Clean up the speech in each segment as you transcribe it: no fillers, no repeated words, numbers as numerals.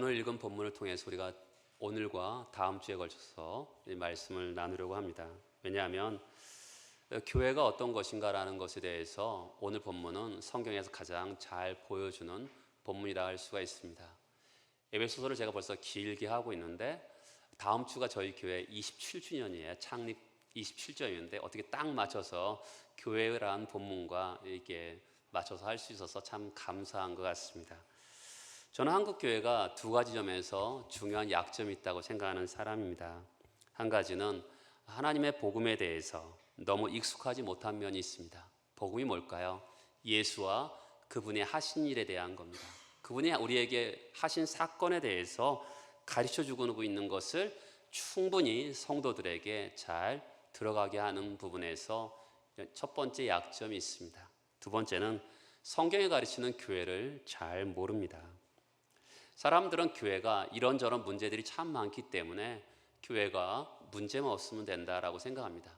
오늘 읽은 본문을 통해서 우리가 오늘과 다음 주에 걸쳐서 이 말씀을 나누려고 합니다. 왜냐하면 교회가 어떤 것인가라는 것에 대해서 오늘 본문은 성경에서 가장 잘 보여주는 본문이라 할 수가 있습니다. 에베소서를 제가 벌써 길게 하고 있는데 다음 주가 저희 교회 27주년이에요. 창립 27주년인데 어떻게 딱 맞춰서 교회라는 본문과 이게 맞춰서 할 수 있어서 참 감사한 것 같습니다. 저는 한국 교회가 두 가지 점에서 중요한 약점이 있다고 생각하는 사람입니다. 한 가지는 하나님의 복음에 대해서 너무 익숙하지 못한 면이 있습니다. 복음이 뭘까요? 예수와 그분의 하신 일에 대한 겁니다. 그분이 우리에게 하신 사건에 대해서 가르쳐 주고 있는 것을 충분히 성도들에게 잘 들어가게 하는 부분에서 첫 번째 약점이 있습니다. 두 번째는 성경이 가르치는 교회를 잘 모릅니다. 사람들은 교회가 이런저런 문제들이 참 많기 때문에 교회가 문제만 없으면 된다라고 생각합니다.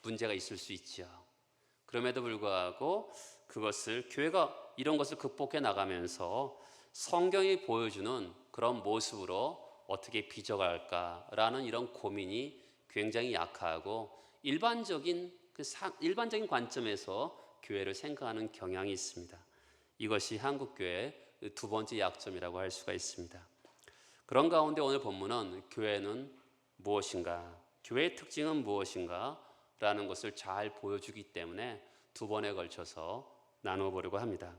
문제가 있을 수 있죠. 그럼에도 불구하고 그것을 교회가 이런 것을 극복해 나가면서 성경이 보여주는 그런 모습으로 어떻게 빚어갈까라는 이런 고민이 굉장히 약하고 일반적인 관점에서 교회를 생각하는 경향이 있습니다. 이것이 한국교회의 두 번째 약점이라고 할 수가 있습니다. 그런 가운데 오늘 본문은 교회는 무엇인가, 교회의 특징은 무엇인가 라는 것을 잘 보여주기 때문에 두 번에 걸쳐서 나누어 보려고 합니다.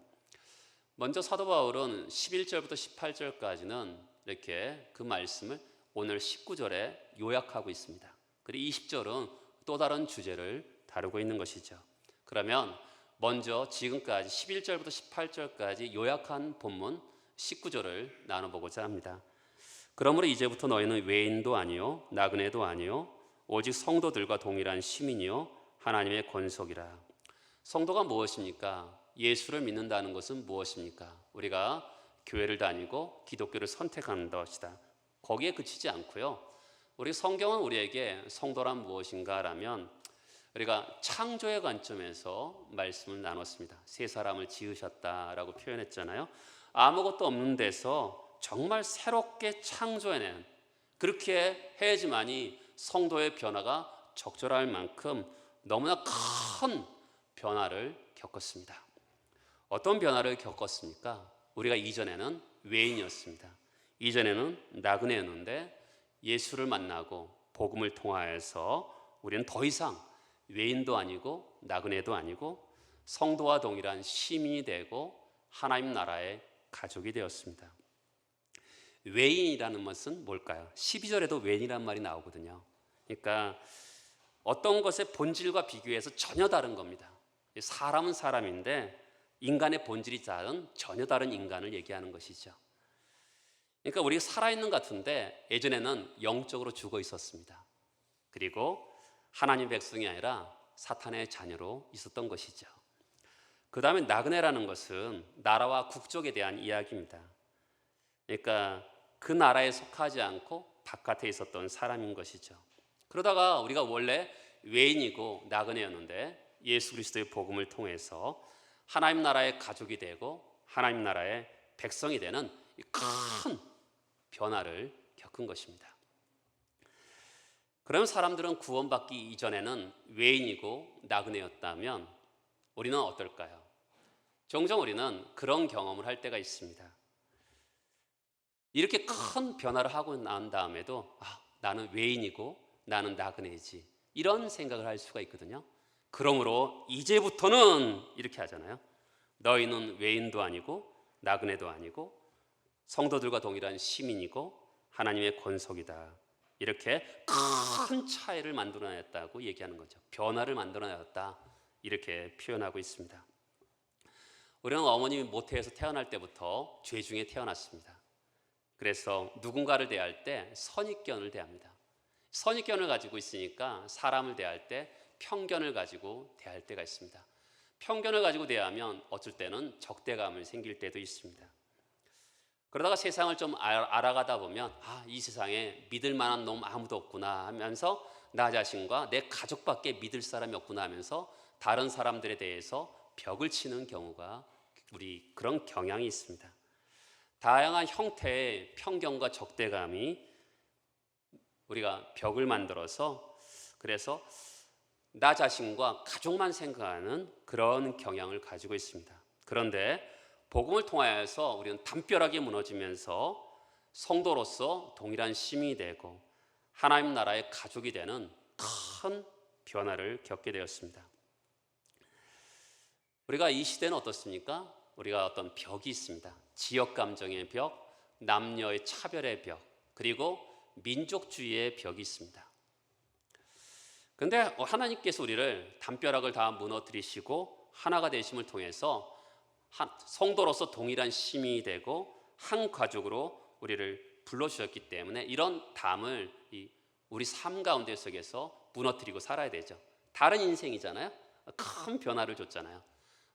먼저 사도 바울은 11절부터 18절까지는 이렇게 그 말씀을 오늘 19절에 요약하고 있습니다. 그리고 20절은 또 다른 주제를 다루고 있는 것이죠. 그러면 먼저 지금까지 11절부터 18절까지 요약한 본문 19절을 나눠보고자 합니다. 그러므로 이제부터 너희는 외인도 아니요 나그네도 아니요 오직 성도들과 동일한 시민이요 하나님의 권속이라. 성도가 무엇입니까? 예수를 믿는다는 것은 무엇입니까? 우리가 교회를 다니고 기독교를 선택하는 것이다. 거기에 그치지 않고요. 우리 성경은 우리에게 성도란 무엇인가라면 우리가 창조의 관점에서 말씀을 나눴습니다. 새 사람을 지으셨다라고 표현했잖아요. 아무것도 없는 데서 정말 새롭게 창조해낸, 그렇게 해야지만이 성도의 변화가 적절할 만큼 너무나 큰 변화를 겪었습니다. 어떤 변화를 겪었습니까? 우리가 이전에는 외인이었습니다. 이전에는 나그네였는데 예수를 만나고 복음을 통하여서 우리는 더 이상 외인도 아니고 나그네도 아니고 성도와 동일한 시민이 되고 하나님 나라의 가족이 되었습니다. 외인이라는 것은 뭘까요? 12절에도 외인이라는 말이 나오거든요. 그러니까 어떤 것의 본질과 비교해서 전혀 다른 겁니다. 사람은 사람인데 인간의 본질이 다른 전혀 다른 인간을 얘기하는 것이죠. 그러니까 우리가 살아있는 것 같은데 예전에는 영적으로 죽어 있었습니다. 그리고 하나님 백성이 아니라 사탄의 자녀로 있었던 것이죠. 그 다음에 나그네라는 것은 나라와 국적에 대한 이야기입니다. 그러니까 그 나라에 속하지 않고 바깥에 있었던 사람인 것이죠. 그러다가 우리가 원래 외인이고 나그네였는데 예수 그리스도의 복음을 통해서 하나님 나라의 가족이 되고 하나님 나라의 백성이 되는 큰 변화를 겪은 것입니다. 그러면 사람들은 구원받기 이전에는 외인이고 나그네였다면 우리는 어떨까요? 종종 우리는 그런 경험을 할 때가 있습니다. 이렇게 큰 변화를 하고 난 다음에도 나는 외인이고 나는 나그네이지, 이런 생각을 할 수가 있거든요. 그러므로 이제부터는 이렇게 하잖아요. 너희는 외인도 아니고 나그네도 아니고 성도들과 동일한 시민이고 하나님의 권속이다. 이렇게 큰 차이를 만들어냈다고 얘기하는 거죠. 변화를 만들어냈다, 이렇게 표현하고 있습니다. 우리는 어머님이 모태에서 태어날 때부터 죄 중에 태어났습니다. 그래서 누군가를 대할 때 선입견을 대합니다. 선입견을 가지고 있으니까 사람을 대할 때 편견을 가지고 대할 때가 있습니다. 편견을 가지고 대하면 어쩔 때는 적대감을 생길 때도 있습니다. 그러다가 세상을 좀 알아가다 보면 이 세상에 믿을 만한 놈 아무도 없구나 하면서 나 자신과 내 가족밖에 믿을 사람이 없구나 하면서 다른 사람들에 대해서 벽을 치는 경우가 우리 그런 경향이 있습니다. 다양한 형태의 편견과 적대감이 우리가 벽을 만들어서 그래서 나 자신과 가족만 생각하는 그런 경향을 가지고 있습니다. 그런데 복음을 통하여서 우리는 담벼락이 무너지면서 성도로서 동일한 시민이 되고 하나님 나라의 가족이 되는 큰 변화를 겪게 되었습니다. 우리가 이 시대는 어떻습니까? 우리가 어떤 벽이 있습니다. 지역 감정의 벽, 남녀의 차별의 벽, 그리고 민족주의의 벽이 있습니다. 그런데 하나님께서 우리를 담벼락을 다 무너뜨리시고 하나가 되심을 통해서 성도로서 동일한 시민이 되고 한 가족으로 우리를 불러주셨기 때문에 이런 담을 우리 삶 가운데 속에서 무너뜨리고 살아야 되죠. 다른 인생이잖아요. 큰 변화를 줬잖아요.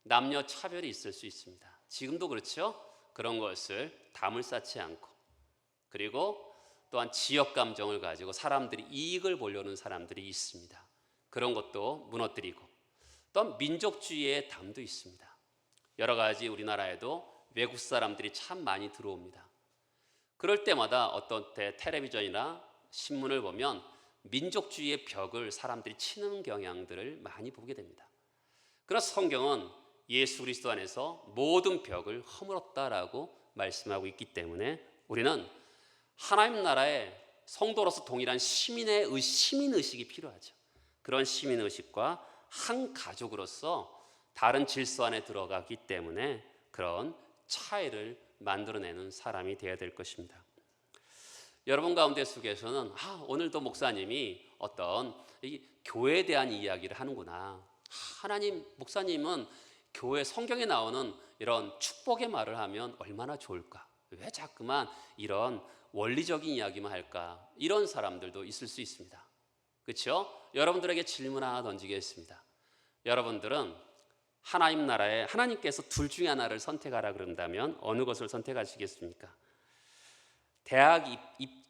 남녀 차별이 있을 수 있습니다. 지금도 그렇죠. 그런 것을 담을 쌓지 않고, 그리고 또한 지역 감정을 가지고 사람들이 이익을 보려는 사람들이 있습니다. 그런 것도 무너뜨리고, 또 민족주의의 담도 있습니다. 여러 가지 우리나라에도 외국 사람들이 참 많이 들어옵니다. 그럴 때마다 어떤 때 텔레비전이나 신문을 보면 민족주의의 벽을 사람들이 치는 경향들을 많이 보게 됩니다. 그래서 성경은 예수 그리스도 안에서 모든 벽을 허물었다라고 말씀하고 있기 때문에 우리는 하나님 나라의 성도로서 동일한 시민의식이 필요하죠. 그런 시민의식과 한 가족으로서 다른 질서 안에 들어가기 때문에 그런 차이를 만들어내는 사람이 되어야 될 것입니다. 여러분 가운데 속에서는 오늘도 목사님이 어떤 교회에 대한 이야기를 하는구나. 하나님 목사님은 교회 성경에 나오는 이런 축복의 말을 하면 얼마나 좋을까? 왜 자꾸만 이런 원리적인 이야기만 할까? 이런 사람들도 있을 수 있습니다. 그렇죠? 여러분들에게 질문 하나 던지겠습니다. 여러분들은 하나님 나라에 하나님께서 둘 중에 하나를 선택하라 그런다면 어느 것을 선택하시겠습니까? 대학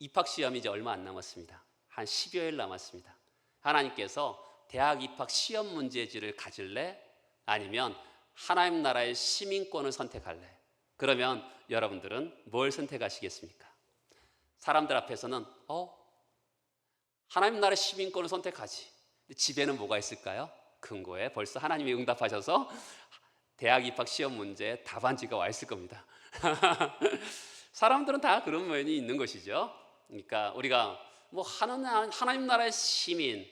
입학 시험이 이제 얼마 안 남았습니다. 한 10여일 남았습니다. 하나님께서 대학 입학 시험 문제지를 가질래? 아니면 하나님 나라의 시민권을 선택할래? 그러면 여러분들은 뭘 선택하시겠습니까? 사람들 앞에서는 하나님 나라의 시민권을 선택하지. 집에는 뭐가 있을까요? 근거에 벌써 하나님이 응답하셔서 대학 입학 시험 문제 답안지가 와 있을 겁니다. 사람들은 다 그런 면이 있는 것이죠. 그러니까 우리가 하나님 나라의 시민,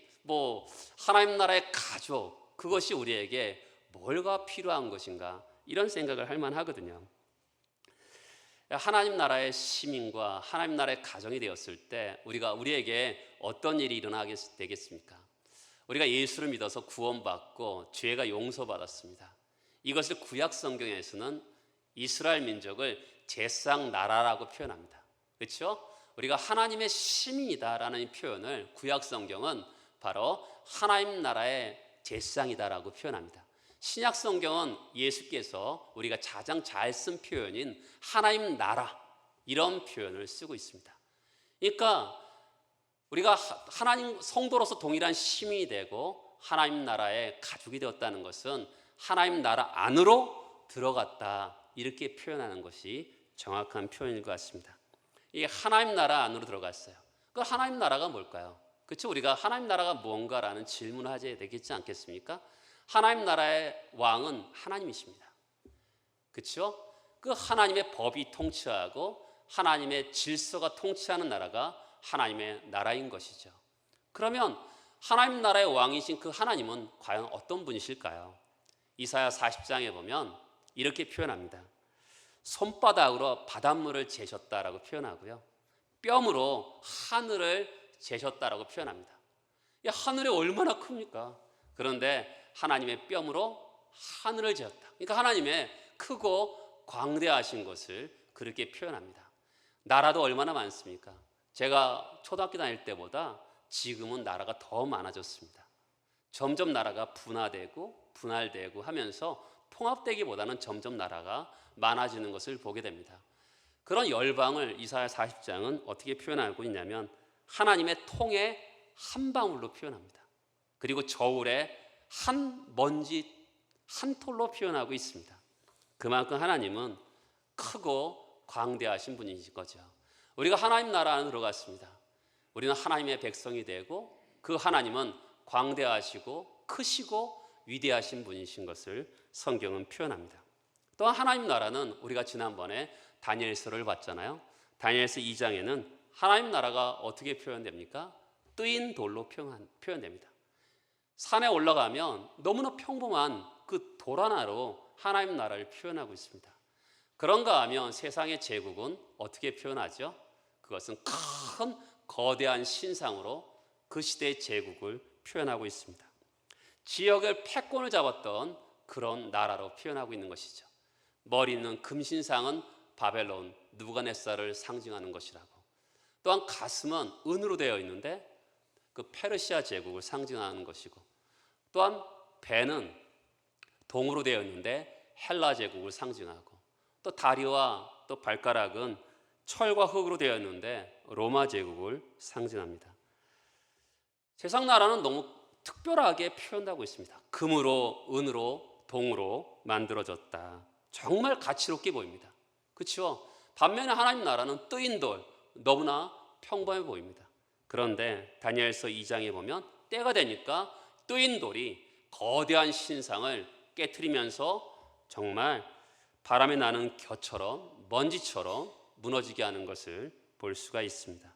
하나님 나라의 가족, 그것이 우리에게 뭐가 필요한 것인가 이런 생각을 할 만하거든요. 하나님 나라의 시민과 하나님 나라의 가정이 되었을 때 우리에게 어떤 일이 일어나게 되겠습니까? 우리가 예수를 믿어서 구원받고 죄가 용서받았습니다. 이것을 구약 성경에서는 이스라엘 민족을 제사장 나라라고 표현합니다. 그렇죠? 우리가 하나님의 시민이다라는 표현을 구약 성경은 바로 하나님 나라의 제사장이다라고 표현합니다. 신약 성경은 예수께서 우리가 가장 잘 쓴 표현인 하나님 나라 이런 표현을 쓰고 있습니다. 그러니까 우리가 하나님 성도로서 동일한 시민이 되고 하나님 나라의 가족이 되었다는 것은 하나님 나라 안으로 들어갔다 이렇게 표현하는 것이 정확한 표현일 것 같습니다. 이게 하나님 나라 안으로 들어갔어요. 그 하나님 나라가 뭘까요? 그렇죠? 우리가 하나님 나라가 뭔가라는 질문을 하셔야 되겠지 않겠습니까? 하나님 나라의 왕은 하나님이십니다. 그렇죠? 그 하나님의 법이 통치하고 하나님의 질서가 통치하는 나라가 하나님의 나라인 것이죠. 그러면 하나님 나라의 왕이신 그 하나님은 과연 어떤 분이실까요? 이사야 40장에 보면 이렇게 표현합니다. 손바닥으로 바닷물을 재셨다라고 표현하고요. 뼘으로 하늘을 재셨다라고 표현합니다. 하늘이 얼마나 큽니까? 그런데 하나님의 뼘으로 하늘을 재었다. 그러니까 하나님의 크고 광대하신 것을 그렇게 표현합니다. 나라도 얼마나 많습니까? 제가 초등학교 다닐 때보다 지금은 나라가 더 많아졌습니다. 점점 나라가 분할되고 하면서 통합되기보다는 점점 나라가 많아지는 것을 보게 됩니다. 그런 열방을 이사야 40장은 어떻게 표현하고 있냐면 하나님의 통의 한 방울로 표현합니다. 그리고 저울의 한 먼지 한 톨로 표현하고 있습니다. 그만큼 하나님은 크고 광대하신 분이신 거죠. 우리가 하나님 나라 안에 들어갔습니다. 우리는 하나님의 백성이 되고 그 하나님은 광대하시고 크시고 위대하신 분이신 것을 성경은 표현합니다. 또한 하나님 나라는 우리가 지난번에 다니엘서를 봤잖아요. 다니엘서 2장에는 하나님 나라가 어떻게 표현됩니까? 뜨인 돌로 표현됩니다. 산에 올라가면 너무나 평범한 그 돌 하나로 하나님 나라를 표현하고 있습니다. 그런가 하면 세상의 제국은 어떻게 표현하죠? 그것은 큰 거대한 신상으로 그 시대의 제국을 표현하고 있습니다. 지역을 패권을 잡았던 그런 나라로 표현하고 있는 것이죠. 머리 있는 금신상은 바벨론 느부갓네살을 상징하는 것이라고, 또한 가슴은 은으로 되어 있는데 그 페르시아 제국을 상징하는 것이고, 또한 배는 동으로 되어 있는데 헬라 제국을 상징하고, 또 다리와 또 발가락은 철과 흙으로 되어 있는데 로마 제국을 상징합니다. 세상 나라는 너무 특별하게 표현하고 있습니다. 금으로, 은으로, 동으로 만들어졌다. 정말 가치롭게 보입니다. 그렇죠? 반면에 하나님 나라는 뜨인 돌, 너무나 평범해 보입니다. 그런데 다니엘서 2장에 보면 때가 되니까 뜨인 돌이 거대한 신상을 깨트리면서 정말 바람에 나는 겨처럼 먼지처럼 무너지게 하는 것을 볼 수가 있습니다.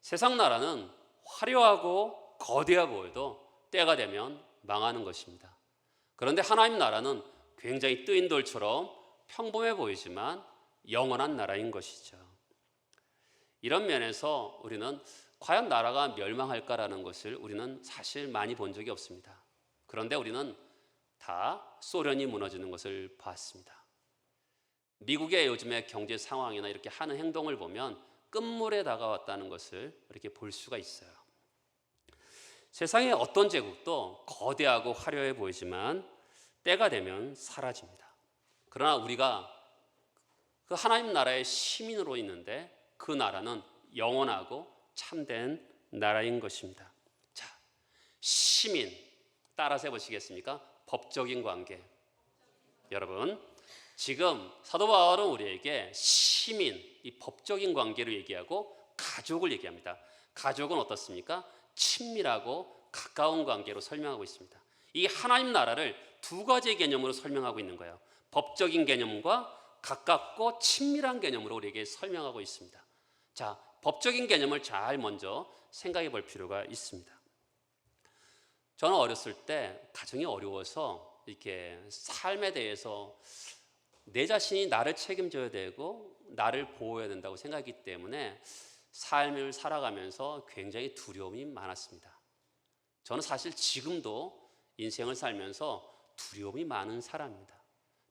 세상 나라는 화려하고 거대해 보여도 때가 되면 망하는 것입니다. 그런데 하나님 나라는 굉장히 뜨인 돌처럼 평범해 보이지만 영원한 나라인 것이죠. 이런 면에서 우리는 과연 나라가 멸망할까라는 것을 우리는 사실 많이 본 적이 없습니다. 그런데 우리는 다 소련이 무너지는 것을 봤습니다. 미국의 요즘의 경제 상황이나 이렇게 하는 행동을 보면 끝물에 다가왔다는 것을 이렇게 볼 수가 있어요. 세상의 어떤 제국도 거대하고 화려해 보이지만 때가 되면 사라집니다. 그러나 우리가 그 하나님 나라의 시민으로 있는데 그 나라는 영원하고 참된 나라인 것입니다. 자, 시민 따라서 해보시겠습니까? 법적인 관계. 여러분, 지금 사도 바울은 우리에게 시민, 이 법적인 관계를 얘기하고 가족을 얘기합니다. 가족은 어떻습니까? 친밀하고 가까운 관계로 설명하고 있습니다. 이 하나님 나라를 두 가지의 개념으로 설명하고 있는 거예요. 법적인 개념과 가깝고 친밀한 개념으로 우리에게 설명하고 있습니다. 자, 법적인 개념을 잘 먼저 생각해 볼 필요가 있습니다. 저는 어렸을 때 가정이 어려워서 이렇게 삶에 대해서 내 자신이 나를 책임져야 되고 나를 보호해야 된다고 생각하기 때문에 삶을 살아가면서 굉장히 두려움이 많았습니다. 저는 사실 지금도 인생을 살면서 두려움이 많은 사람입니다.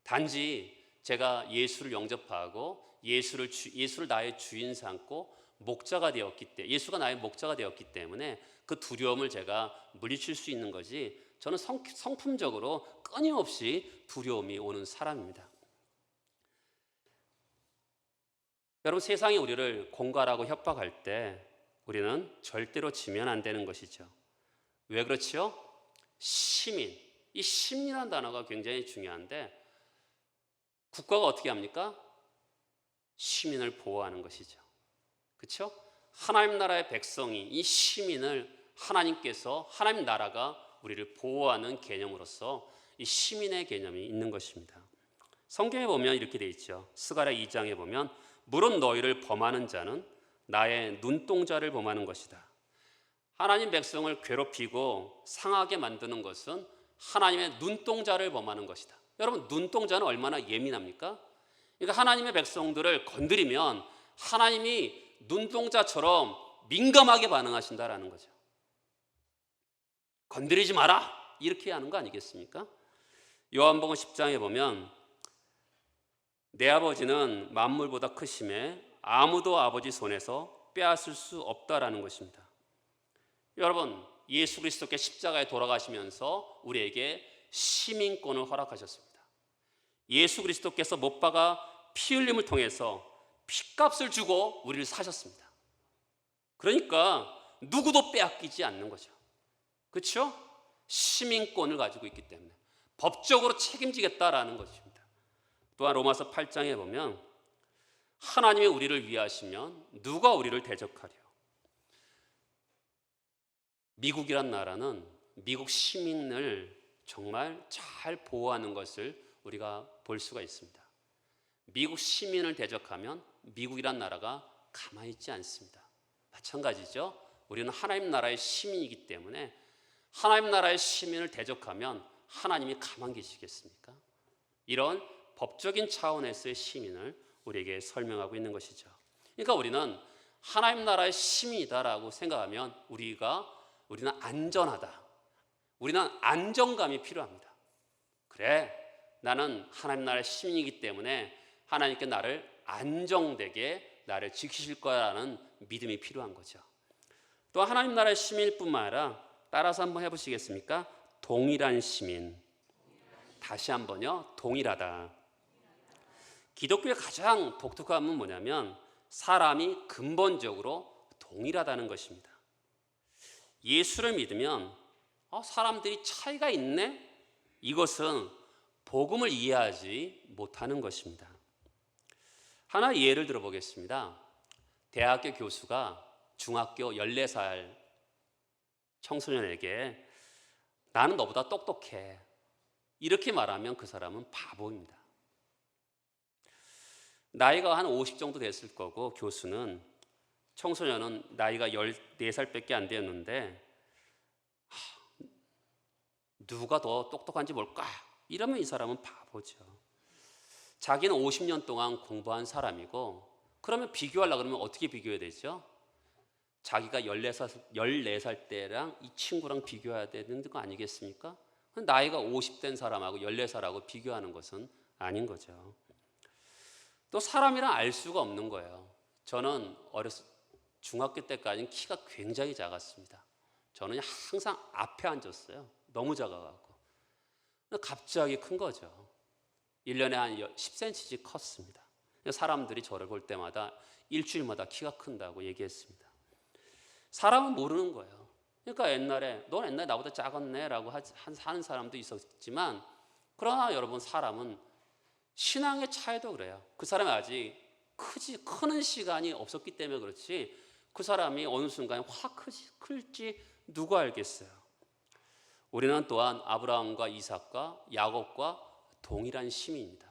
단지 제가 예수를 영접하고 예수를 나의 주인 삼고 목자가 되었기 때문에, 예수가 나의 목자가 되었기 때문에 그 두려움을 제가 물리칠 수 있는 거지, 저는 성품적으로 끊임없이 두려움이 오는 사람입니다. 여러분, 세상이 우리를 공갈하고 협박할 때 우리는 절대로 지면 안 되는 것이죠. 왜 그렇지요? 시민, 이 시민이라는 단어가 굉장히 중요한데 국가가 어떻게 합니까? 시민을 보호하는 것이죠. 그렇죠? 하나님 나라의 백성이, 이 시민을 하나님께서, 하나님 나라가 우리를 보호하는 개념으로서 이 시민의 개념이 있는 것입니다. 성경에 보면 이렇게 돼 있죠. 스가랴 2장에 보면 무릇 너희를 범하는 자는 나의 눈동자를 범하는 것이다. 하나님 백성을 괴롭히고 상하게 만드는 것은 하나님의 눈동자를 범하는 것이다. 여러분, 눈동자는 얼마나 예민합니까? 그러니까 하나님의 백성들을 건드리면 하나님이 눈동자처럼 민감하게 반응하신다라는 거죠. 건드리지 마라, 이렇게 하는 거 아니겠습니까? 요한복음 10장에 보면 내 아버지는 만물보다 크심에 아무도 아버지 손에서 빼앗을 수 없다라는 것입니다. 여러분, 예수 그리스도께 십자가에 돌아가시면서 우리에게 시민권을 허락하셨습니다. 예수 그리스도께서 못 박아 피 흘림을 통해서 핏값을 주고 우리를 사셨습니다. 그러니까 누구도 빼앗기지 않는 거죠. 그렇죠? 시민권을 가지고 있기 때문에 법적으로 책임지겠다라는 것입니다. 또한 로마서 8장에 보면 하나님이 우리를 위하시면 누가 우리를 대적하려? 미국이란 나라는 미국 시민을 정말 잘 보호하는 것을 우리가 볼 수가 있습니다. 미국 시민을 대적하면 미국이란 나라가 가만히 있지 않습니다. 마찬가지죠. 우리는 하나님 나라의 시민이기 때문에 하나님 나라의 시민을 대적하면 하나님이 가만 계시겠습니까? 이런 법적인 차원에서의 시민을 우리에게 설명하고 있는 것이죠. 그러니까 우리는 하나님 나라의 시민이다라고 생각하면 우리는 안전하다. 우리는 안정감이 필요합니다. 그래, 나는 하나님 나라의 시민이기 때문에 하나님께 나를 안정되게 나를 지키실 거라는 믿음이 필요한 거죠. 또 하나님 나라의 시민일 뿐만 아니라 따라서 한번 해보시겠습니까? 동일한 시민. 다시 한번요. 동일하다. 기독교의 가장 독특한 건 뭐냐면 사람이 근본적으로 동일하다는 것입니다. 예수를 믿으면 사람들이 차이가 있네? 이것은 복음을 이해하지 못하는 것입니다. 하나 예를 들어보겠습니다. 대학교 교수가 중학교 14살 청소년에게 나는 너보다 똑똑해 이렇게 말하면 그 사람은 바보입니다. 나이가 한 50 정도 됐을 거고 청소년은 나이가 14살밖에 안 되었는데 누가 더 똑똑한지 뭘까? 이러면 이 사람은 바보죠. 자기는 50년 동안 공부한 사람이고 그러면 비교하려고 그러면 어떻게 비교해야 되죠? 자기가 14살 때랑 이 친구랑 비교해야 되는 거 아니겠습니까? 나이가 50된 사람하고 14살하고 비교하는 것은 아닌 거죠. 또 사람이란 알 수가 없는 거예요. 저는 중학교 때까지는 키가 굉장히 작았습니다. 저는 항상 앞에 앉았어요. 너무 작아가지고. 갑자기 큰 거죠. 1년에 한 10cm씩 컸습니다. 사람들이 저를 볼 때마다 일주일마다 키가 큰다고 얘기했습니다. 사람은 모르는 거예요. 그러니까 넌 옛날에 나보다 작았네 라고 하는 사람도 있었지만 그러나 여러분 사람은 신앙의 차이도 그래요. 그 사람이 아직 크는 시간이 없었기 때문에 그렇지 그 사람이 어느 순간에 확 클지 누가 알겠어요. 우리는 또한 아브라함과 이삭과 야곱과 동일한 시민입니다.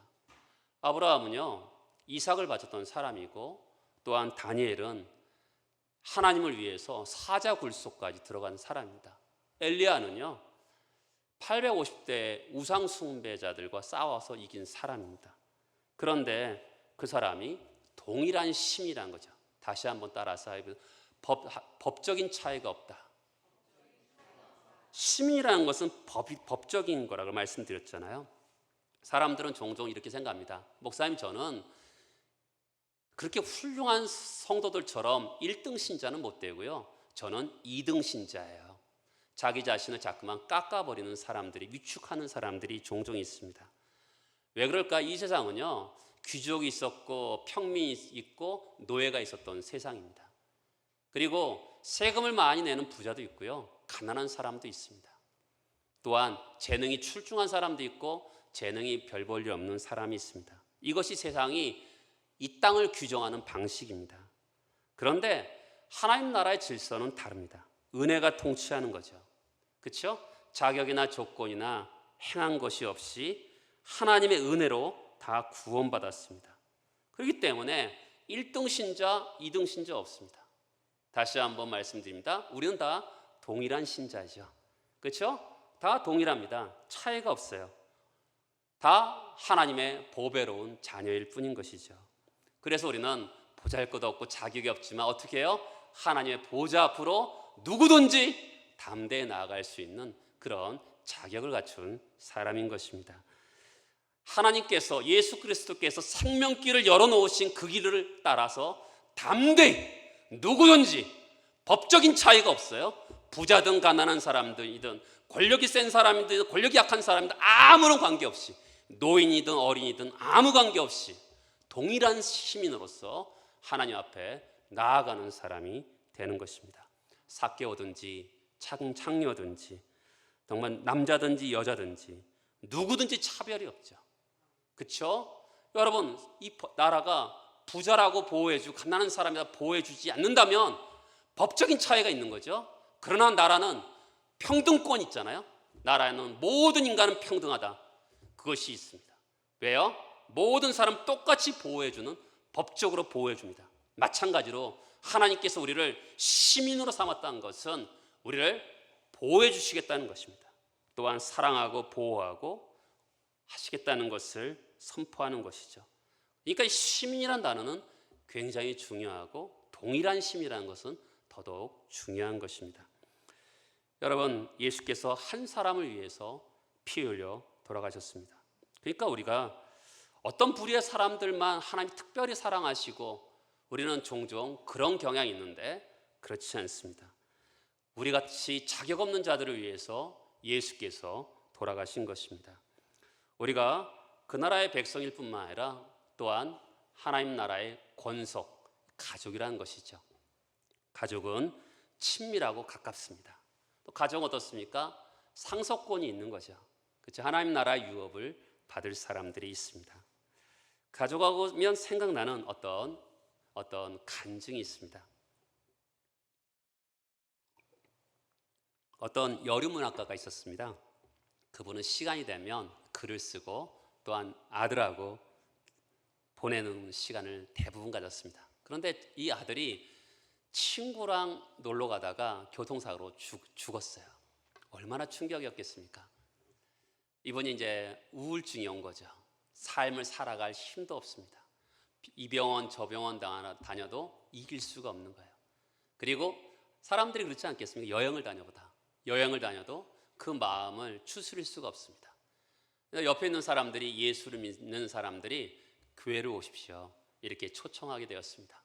아브라함은요 이삭을 바쳤던 사람이고 또한 다니엘은 하나님을 위해서 사자 굴속까지 들어간 사람입니다. 엘리야는요 850대 우상 숭배자들과 싸워서 이긴 사람입니다. 그런데 그 사람이 동일한 시민이라는 거죠. 다시 한번 따라서 법적인 차이가 없다. 시민이라는 것은 법적인 거라고 말씀드렸잖아요. 사람들은 종종 이렇게 생각합니다. 목사님, 저는 그렇게 훌륭한 성도들처럼 1등 신자는 못 되고요. 저는 2등 신자예요. 자기 자신을 자꾸만 깎아버리는 사람들이, 위축하는 사람들이 종종 있습니다. 왜 그럴까? 이 세상은요, 귀족이 있었고 평민이 있고 노예가 있었던 세상입니다. 그리고 세금을 많이 내는 부자도 있고요, 가난한 사람도 있습니다. 또한 재능이 출중한 사람도 있고 재능이 별 볼 일 없는 사람이 있습니다. 이것이 세상이 이 땅을 규정하는 방식입니다. 그런데 하나님 나라의 질서는 다릅니다. 은혜가 통치하는 거죠. 그렇죠? 자격이나 조건이나 행한 것이 없이 하나님의 은혜로 다 구원받았습니다. 그렇기 때문에 1등 신자, 2등 신자 없습니다. 다시 한번 말씀드립니다. 우리는 다 동일한 신자죠. 그렇죠? 다 동일합니다. 차이가 없어요. 다 하나님의 보배로운 자녀일 뿐인 것이죠. 그래서 우리는 보잘것없고 자격이 없지만 어떻게 해요? 하나님의 보좌 앞으로 누구든지 담대히 나아갈 수 있는 그런 자격을 갖춘 사람인 것입니다. 하나님께서, 예수 그리스도께서 생명길을 열어놓으신 그 길을 따라서 담대히 누구든지, 법적인 차이가 없어요. 부자든 가난한 사람들이든 권력이 센 사람이든 권력이 약한 사람이든 아무런 관계없이, 노인이든 어린이든 아무 관계없이 동일한 시민으로서 하나님 앞에 나아가는 사람이 되는 것입니다. 삭개오든지 창녀든지 정말 남자든지 여자든지 누구든지 차별이 없죠. 그렇죠? 여러분, 이 나라가 부자라고 보호해주고 가난한 사람이라 보호해주지 않는다면 법적인 차이가 있는 거죠. 그러나 나라는 평등권 있잖아요. 나라에는 모든 인간은 평등하다. 그것이 있습니다. 왜요? 모든 사람 똑같이 보호해주는, 법적으로 보호해줍니다. 마찬가지로 하나님께서 우리를 시민으로 삼았다는 것은 우리를 보호해 주시겠다는 것입니다. 또한 사랑하고 보호하고 하시겠다는 것을 선포하는 것이죠. 그러니까 시민이라는 단어는 굉장히 중요하고 동일한 시민이라는 것은 더더욱 중요한 것입니다. 여러분, 예수께서 한 사람을 위해서 피 흘려 돌아가셨습니다. 그러니까 우리가 어떤 부류의 사람들만 하나님이 특별히 사랑하시고 우리는 종종 그런 경향이 있는데 그렇지 않습니다. 우리같이 자격 없는 자들을 위해서 예수께서 돌아가신 것입니다. 우리가 그 나라의 백성일 뿐만 아니라 또한 하나님 나라의 권속, 가족이라는 것이죠. 가족은 친밀하고 가깝습니다. 또 가족은 어떻습니까? 상속권이 있는 거죠. 그렇죠? 하나님 나라 유업을 받을 사람들이 있습니다. 가족하면 생각나는 어떤 간증이 있습니다. 어떤 여류문학가가 있었습니다. 그분은 시간이 되면 글을 쓰고 또한 아들하고 보내는 시간을 대부분 가졌습니다. 그런데 이 아들이 친구랑 놀러 가다가 교통사고로 죽었어요. 얼마나 충격이었겠습니까? 이분이 이제 우울증이 온 거죠. 삶을 살아갈 힘도 없습니다. 이 병원 저 병원 다녀도 이길 수가 없는 거예요. 그리고 사람들이 그렇지 않겠습니까? 여행을 다녀도 그 마음을 추스릴 수가 없습니다. 옆에 있는 사람들이, 예수를 믿는 사람들이 교회를 오십시오 이렇게 초청하게 되었습니다.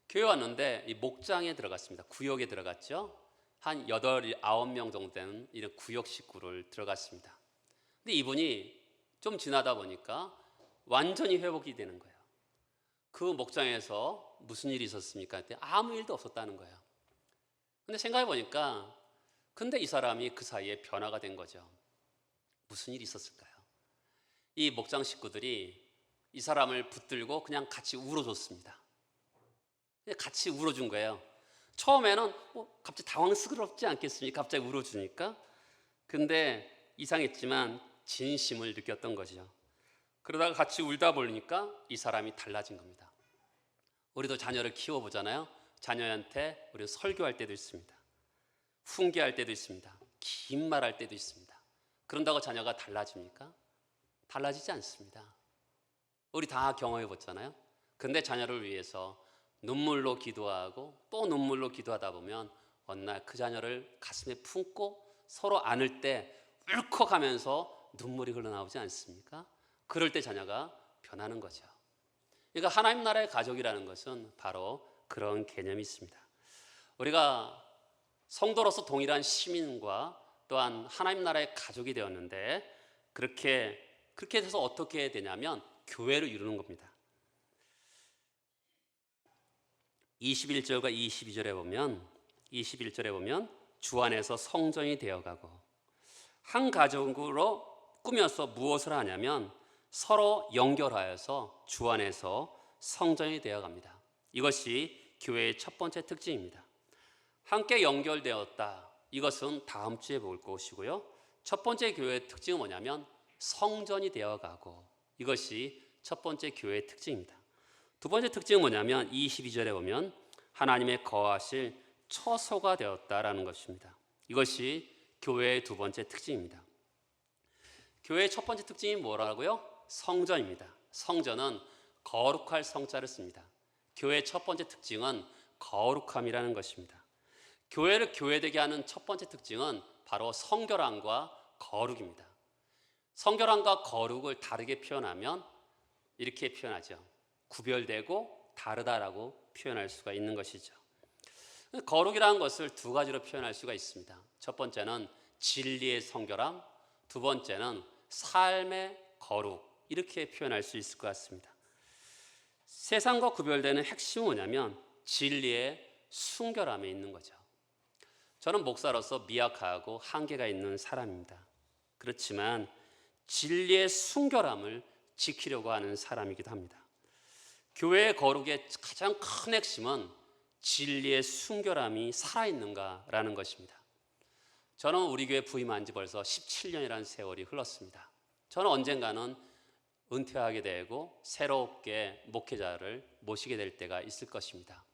교회 왔는데 이 목장에 들어갔습니다. 구역에 들어갔죠. 한 8, 9명 정도 되는 이런 구역 식구를 들어갔습니다. 근데 이분이 좀 지나다 보니까 완전히 회복이 되는 거예요. 그 목장에서 무슨 일이 있었습니까? 그때 아무 일도 없었다는 거예요. 근데 생각해 보니까 근데 이 사람이 그 사이에 변화가 된 거죠. 무슨 일이 있었을까요? 이 목장 식구들이 이 사람을 붙들고 그냥 같이 울어줬습니다. 같이 울어준 거예요. 처음에는 갑자기 당황스럽지 않겠습니까? 갑자기 울어주니까. 근데 이상했지만 진심을 느꼈던 거죠. 그러다가 같이 울다 보니까 이 사람이 달라진 겁니다. 우리도 자녀를 키워보잖아요. 자녀한테 우리는 설교할 때도 있습니다. 훈계할 때도 있습니다. 긴 말할 때도 있습니다. 그런다고 자녀가 달라집니까? 달라지지 않습니다. 우리 다 경험해 봤잖아요. 근데 자녀를 위해서 눈물로 기도하고 또 눈물로 기도하다 보면 어느 날 그 자녀를 가슴에 품고 서로 안을 때 울컥하면서 눈물이 흘러나오지 않습니까? 그럴 때 자녀가 변하는 거죠. 그러니까 하나님 나라의 가족이라는 것은 바로 그런 개념이 있습니다. 우리가 성도로서 동일한 시민과 또한 하나님 나라의 가족이 되었는데 그렇게 돼서 어떻게 되냐면 교회를 이루는 겁니다. 21절과 22절에 보면 주 안에서 성전이 되어가고 한 가족으로 꾸며서 무엇을 하냐면 서로 연결하여서 주 안에서 성전이 되어갑니다. 이것이 교회의 첫 번째 특징입니다. 함께 연결되었다. 이것은 다음 주에 볼 것이고요. 첫 번째 교회의 특징은 뭐냐면 성전이 되어가고 이것이 첫 번째 교회의 특징입니다. 두 번째 특징은 뭐냐면 22절에 보면 하나님의 거하실 처소가 되었다라는 것입니다. 이것이 교회의 두 번째 특징입니다. 교회의 첫 번째 특징이 뭐라고요? 성전입니다. 성전은 거룩할 성자를 씁니다. 교회의 첫 번째 특징은 거룩함이라는 것입니다. 교회를 교회되게 하는 첫 번째 특징은 바로 성결함과 거룩입니다. 성결함과 거룩을 다르게 표현하면 이렇게 표현하죠. 구별되고 다르다라고 표현할 수가 있는 것이죠. 거룩이라는 것을 두 가지로 표현할 수가 있습니다. 첫 번째는 진리의 성결함, 두 번째는 삶의 거룩, 이렇게 표현할 수 있을 것 같습니다. 세상과 구별되는 핵심은 뭐냐면 진리의 순결함에 있는 거죠. 저는 목사로서 미약하고 한계가 있는 사람입니다. 그렇지만 진리의 순결함을 지키려고 하는 사람이기도 합니다. 교회의 거룩의 가장 큰 핵심은 진리의 순결함이 살아있는가라는 것입니다. 저는 우리 교회 부임한 지 벌써 17년이라는 세월이 흘렀습니다. 저는 언젠가는 은퇴하게 되고 새롭게 목회자를 모시게 될 때가 있을 것입니다.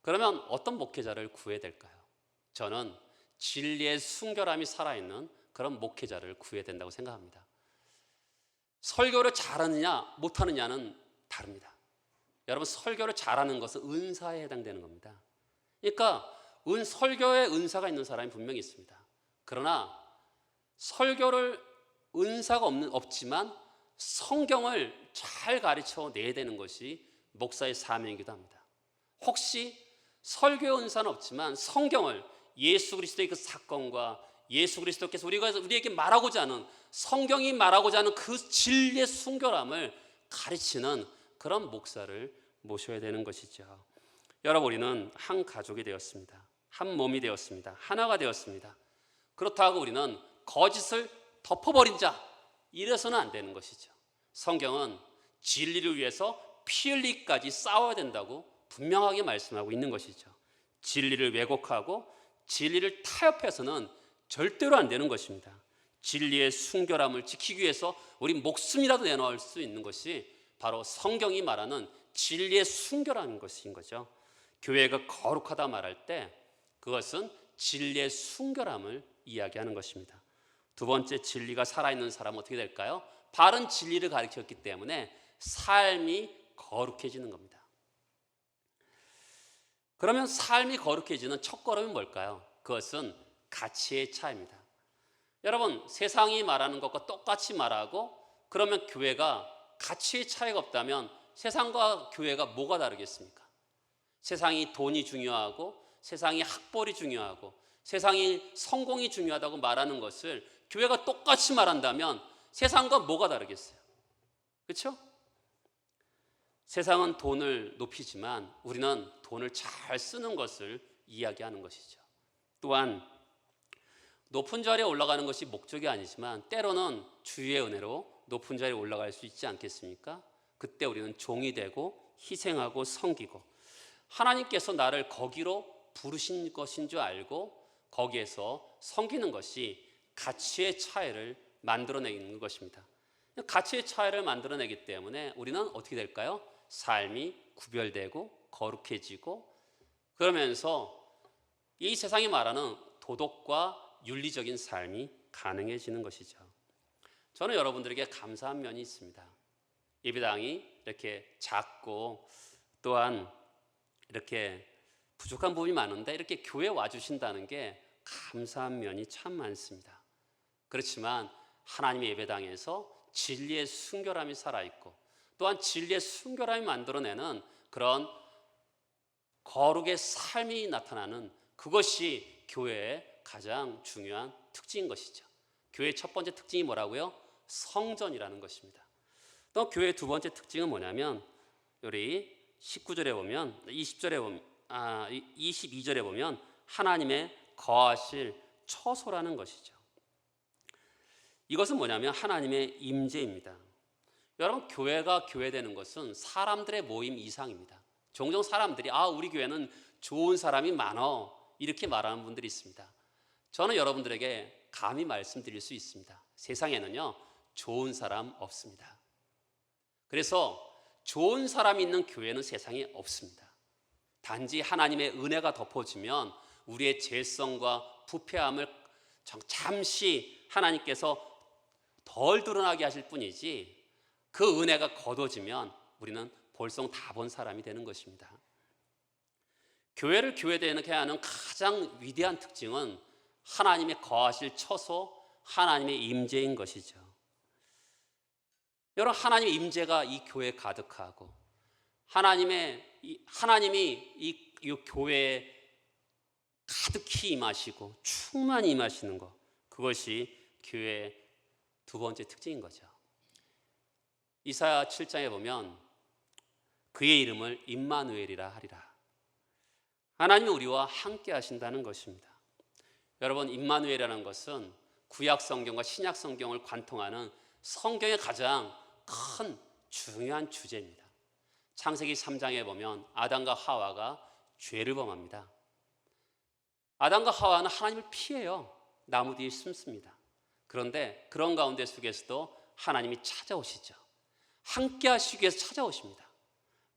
그러면 어떤 목회자를 구해야 될까요? 저는 진리의 순결함이 살아있는 그런 목회자를 구해야 된다고 생각합니다. 설교를 잘하느냐 못하느냐는 다릅니다. 여러분, 설교를 잘하는 것은 은사에 해당되는 겁니다. 그러니까 설교에 은사가 있는 사람이 분명히 있습니다. 그러나 설교를 은사가 없지만 성경을 잘 가르쳐 내야 되는 것이 목사의 사명이기도 합니다. 혹시 설교의 은사는 없지만 성경을, 예수 그리스도의 그 사건과 예수 그리스도께서 우리에게 말하고자 하는, 성경이 말하고자 하는 그 진리의 순결함을 가르치는 그런 목사를 모셔야 되는 것이죠. 여러분, 우리는 한 가족이 되었습니다. 한 몸이 되었습니다. 하나가 되었습니다. 그렇다고 우리는 거짓을 덮어버린자, 이래서는 안 되는 것이죠. 성경은 진리를 위해서 피 흘리기까지 싸워야 된다고 분명하게 말씀하고 있는 것이죠. 진리를 왜곡하고 진리를 타협해서는 절대로 안 되는 것입니다. 진리의 순결함을 지키기 위해서 우리 목숨이라도 내놓을 수 있는 것이 바로 성경이 말하는 진리의 순결함인 것인 거죠. 교회가 거룩하다 말할 때 그것은 진리의 순결함을 이야기하는 것입니다. 두 번째, 진리가 살아있는 사람은 어떻게 될까요? 바른 진리를 가르쳤기 때문에 삶이 거룩해지는 겁니다. 그러면 삶이 거룩해지는 첫걸음이 뭘까요? 그것은 가치의 차이입니다. 여러분, 세상이 말하는 것과 똑같이 말하고 그러면 교회가 가치의 차이가 없다면 세상과 교회가 뭐가 다르겠습니까? 세상이 돈이 중요하고 세상이 학벌이 중요하고 세상이 성공이 중요하다고 말하는 것을 교회가 똑같이 말한다면 세상과 뭐가 다르겠어요? 그렇죠? 세상은 돈을 높이지만 우리는 돈을 잘 쓰는 것을 이야기하는 것이죠. 또한 높은 자리에 올라가는 것이 목적이 아니지만 때로는 주의 은혜로 높은 자리에 올라갈 수 있지 않겠습니까? 그때 우리는 종이 되고 희생하고 섬기고 하나님께서 나를 거기로 부르신 것인 줄 알고 거기에서 섬기는 것이 가치의 차이를 만들어내는 것입니다. 가치의 차이를 만들어내기 때문에 우리는 어떻게 될까요? 삶이 구별되고 거룩해지고 그러면서 이 세상이 말하는 도덕과 윤리적인 삶이 가능해지는 것이죠. 저는 여러분들에게 감사한 면이 있습니다. 예배당이 이렇게 작고 또한 이렇게 부족한 부분이 많은데 이렇게 교회 와주신다는 게 감사한 면이 참 많습니다. 그렇지만 하나님의 예배당에서 진리의 순결함이 살아있고 또한 진리의 순결함이 만들어내는 그런 거룩의 삶이 나타나는 그것이 교회의 가장 중요한 특징인 것이죠. 교회의 첫 번째 특징이 뭐라고요? 성전이라는 것입니다. 또 교회의 두 번째 특징은 뭐냐면 우리 19절에 보면 22절에 보면 하나님의 거하실 처소라는 것이죠. 이것은 뭐냐면 하나님의 임재입니다. 여러분, 교회가 교회되는 것은 사람들의 모임 이상입니다. 종종 사람들이 우리 교회는 좋은 사람이 많어 이렇게 말하는 분들이 있습니다. 저는 여러분들에게 감히 말씀드릴 수 있습니다. 세상에는요 좋은 사람 없습니다. 그래서 좋은 사람이 있는 교회는 세상에 없습니다. 단지 하나님의 은혜가 덮어지면 우리의 죄성과 부패함을 잠시 하나님께서 덜 드러나게 하실 뿐이지 그 은혜가 거둬지면 우리는 벌써 다 본 사람이 되는 것입니다. 교회를 교회되게 하는 가장 위대한 특징은 하나님의 거하실 처소, 하나님의 임재인 것이죠. 여러분, 하나님의 임재가 이 교회에 가득하고 하나님이 이 교회에 가득히 임하시고 충만히 임하시는 것, 그것이 교회의 두 번째 특징인 거죠. 이사야 7장에 보면 그의 이름을 임마누엘이라 하리라. 하나님이 우리와 함께 하신다는 것입니다. 여러분, 임마누엘이라는 것은 구약 성경과 신약 성경을 관통하는 성경의 가장 큰 중요한 주제입니다. 창세기 3장에 보면 아담과 하와가 죄를 범합니다. 아담과 하와는 하나님을 피해요. 나무 뒤에 숨습니다. 그런데 그런 가운데 속에서도 하나님이 찾아오시죠. 함께 하시기 위해서 찾아오십니다.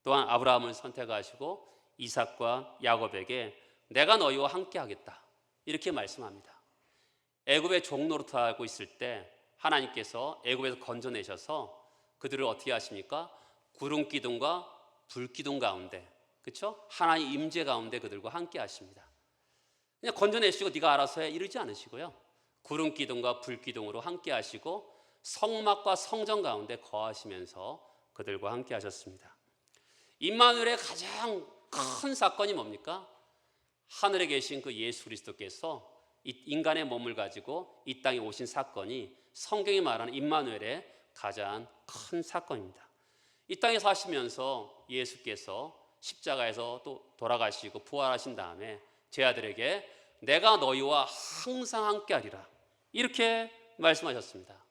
또한 아브라함을 선택하시고 이삭과 야곱에게 내가 너희와 함께 하겠다 이렇게 말씀합니다. 애굽의 종노릇하고 있을 때 하나님께서 애굽에서 건져내셔서 그들을 어떻게 하십니까? 구름 기둥과 불 기둥 가운데, 그렇죠? 하나님의 임재 가운데 그들과 함께 하십니다. 그냥 건져내시고 네가 알아서 해 이러지 않으시고요. 구름 기둥과 불 기둥으로 함께 하시고 성막과 성전 가운데 거하시면서 그들과 함께 하셨습니다. 임마누엘의 가장 큰 사건이 뭡니까? 하늘에 계신 그 예수 그리스도께서 인간의 몸을 가지고 이 땅에 오신 사건이 성경이 말하는 임마누엘의 가장 큰 사건입니다. 이 땅에 사시면서 예수께서 십자가에서 또 돌아가시고 부활하신 다음에 제 아들에게 내가 너희와 항상 함께하리라 이렇게 말씀하셨습니다.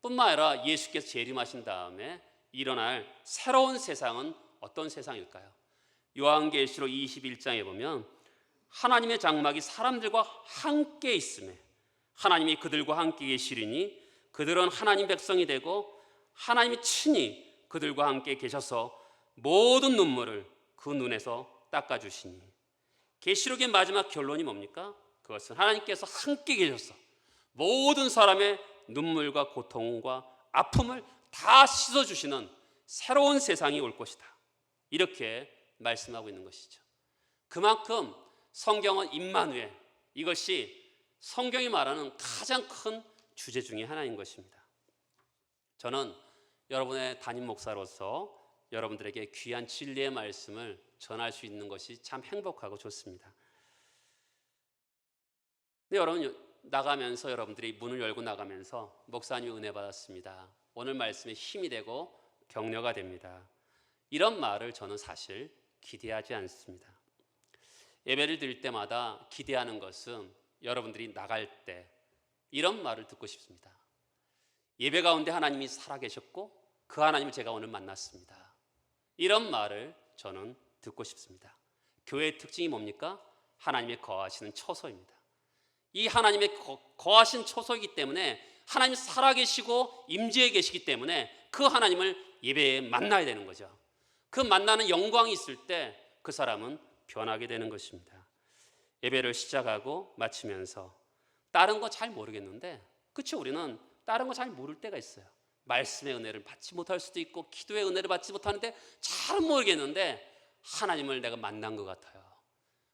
뿐만 아니라 예수께서 재림하신 다음에 일어날 새로운 세상은 어떤 세상일까요? 요한계시록 21장에 보면 하나님의 장막이 사람들과 함께 있음에 하나님이 그들과 함께 계시리니 그들은 하나님 백성이 되고 하나님이 친히 그들과 함께 계셔서 모든 눈물을 그 눈에서 닦아주시니. 계시록의 마지막 결론이 뭡니까? 그것은 하나님께서 함께 계셔서 모든 사람의 눈물과 고통과 아픔을 다 씻어주시는 새로운 세상이 올 것이다 이렇게 말씀하고 있는 것이죠. 그만큼 성경은 임마누엘, 이것이 성경이 말하는 가장 큰 주제 중에 하나인 것입니다. 저는 여러분의 담임 목사로서 여러분들에게 귀한 진리의 말씀을 전할 수 있는 것이 참 행복하고 좋습니다. 근데 여러분 나가면서 여러분들이 문을 열고 나가면서 목사님이 은혜 받았습니다. 오늘 말씀에 힘이 되고 격려가 됩니다. 이런 말을 저는 사실 기대하지 않습니다. 예배를 드릴 때마다 기대하는 것은 여러분들이 나갈 때 이런 말을 듣고 싶습니다. 예배 가운데 하나님이 살아계셨고 그 하나님을 제가 오늘 만났습니다. 이런 말을 저는 듣고 싶습니다. 교회의 특징이 뭡니까? 하나님의 거하시는 처소입니다. 이 하나님의 거하신 처소이기 때문에 하나님이 살아계시고 임재해 계시기 때문에 그 하나님을 예배에 만나야 되는 거죠. 그 만나는 영광이 있을 때 그 사람은 변하게 되는 것입니다. 예배를 시작하고 마치면서 다른 거 잘 모르겠는데, 그렇죠? 우리는 다른 거 잘 모를 때가 있어요. 말씀의 은혜를 받지 못할 수도 있고 기도의 은혜를 받지 못하는데 잘 모르겠는데 하나님을 내가 만난 것 같아요.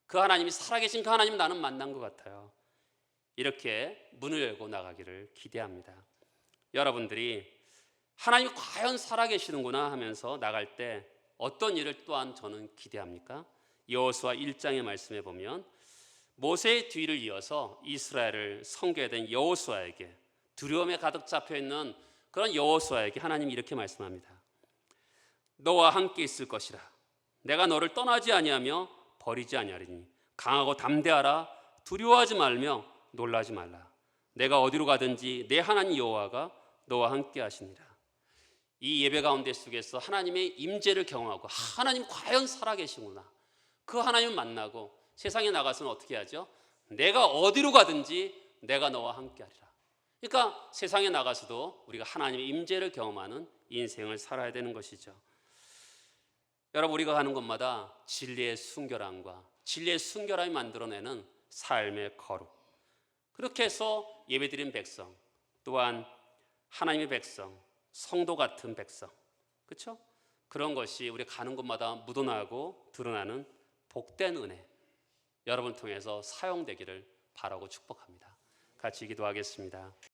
그 하나님이 살아계신 그 하나님을 나는 만난 것 같아요. 이렇게 문을 열고 나가기를 기대합니다. 여러분들이 하나님이 과연 살아계시는구나 하면서 나갈 때 어떤 일을 또한 저는 기대합니까? 여호수아 1장의 말씀에 보면 모세의 뒤를 이어서 이스라엘을 섬겨야 된 여호수아에게, 두려움에 가득 잡혀있는 그런 여호수아에게 하나님이 이렇게 말씀합니다. 너와 함께 있을 것이라. 내가 너를 떠나지 아니하며 버리지 아니하리니 강하고 담대하라. 두려워하지 말며 놀라지 말라. 내가 어디로 가든지 내 하나님 여호와가 너와 함께 하시니라. 이 예배 가운데 속에서 하나님의 임재를 경험하고 하나님 과연 살아계시구나, 그 하나님을 만나고 세상에 나가서는 어떻게 하죠? 내가 어디로 가든지 내가 너와 함께 하리라. 그러니까 세상에 나가서도 우리가 하나님의 임재를 경험하는 인생을 살아야 되는 것이죠. 여러분, 우리가 가는 곳마다 진리의 순결함과 진리의 순결함이 만들어내는 삶의 거룩, 그렇게 해서 예배드린 백성, 또한 하나님의 백성, 성도 같은 백성, 그렇죠? 그런 것이 우리 가는 곳마다 묻어나고 드러나는 복된 은혜, 여러분 통해서 사용되기를 바라고 축복합니다. 같이 기도하겠습니다.